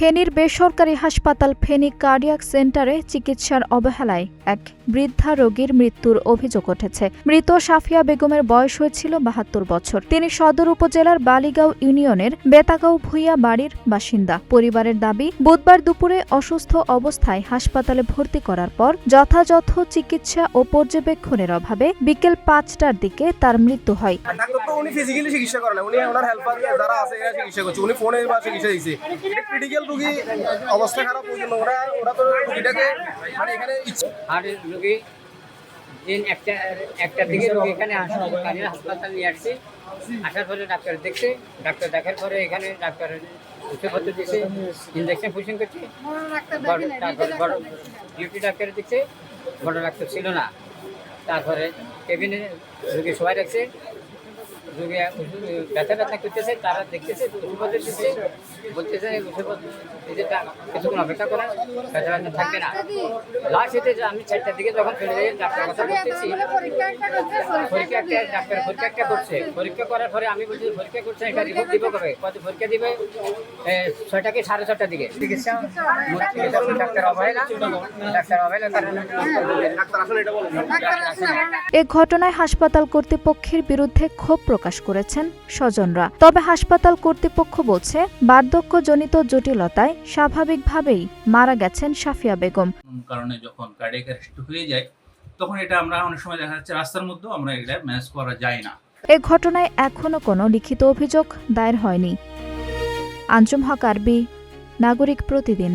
ফেনীর বেসরকারি হাসপাতাল ফেনী কার্ডিয়াক সেন্টারে চিকিৎসার অবহেলায় এক বৃদ্ধা রোগীর মৃত্যুর অভিযোগ উঠেছে। মৃত সাফিয়া বেগমের বয়স হয়েছিল ৭২ বছর। তিনি সদর উপজেলার বালিগাঁও ইউনিয়নের বেতাগাঁও ভূঁইয়া বাড়ির বাসিন্দা। পরিবারের দাবি, বুধবার দুপুরে অসুস্থ অবস্থায় হাসপাতালে ভর্তি করার পর যথাযথ চিকিৎসা ও পর্যবেক্ষণের অভাবে বিকেল ৫টার দিকে তার মৃত্যু হয়। অবস্থা খারাপ ওই জন্য ওরা তো রোগীটাকে মানে এখানে রোগী দিন একটার দিকে রোগী এখানে হাসপাতাল নিয়ে আসছি। আসার পরে ডাক্তার দেখছে, ডাক্তার দেখার পরে এখানে ডাক্তার ওষুধপত্র দিচ্ছে, ইঞ্জেকশন পুশিং করছে। বড় ডিউটি ডাক্তার দিচ্ছে, বড় ডাক্তার ছিল না। তারপরে কেবিনে রোগী সবাই রাখছে, রোগী ব্যথা করতেছে, তারা দেখতেছে, ওষুধপত্র দিচ্ছে, বলতেছে ওষুধপত্র কিছুক্ষণ অপেক্ষা করেন, ব্যথা থাকবে না। লাস্ট এতে আমি 4টার দিকে যখন চলে যাই, ডাক্তার কথা বলতেছি, পরীক্ষা একটা করছে। পরীক্ষা করার পরে আমি বলছি পরীক্ষা করছে, এটা রিপোর্ট দিব কবে? পরীক্ষা দিবে 6টা কি 6:30টার দিকে। চিকিৎসা ডাক্তার অবহেলা কারণে এ ঘটনায় হাসপাতাল কর্তৃপক্ষের বিরুদ্ধে ক্ষোভ প্রকাশ করেছেন স্বজনরা। তবে হাসপাতাল কর্তৃপক্ষ বলছে, বার্ধক্যজনিত জটিলতায় স্বাভাবিকভাবেই মারা গেছেন সাফিয়া বেগম। কারণে যখন কার্ডিয়াক অ্যারেস্ট হয়ে যায়, তখন এটা আমরা অনেক সময় দেখা যাচ্ছে রাস্তার মধ্যেও আমরা এটা ম্যানেজ করা যায় না। এ ঘটনায় এখনো কোনো লিখিত অভিযোগ দায়ের হয়নি। আঞ্জুম হক আরবি, নাগরিক প্রতিদিন।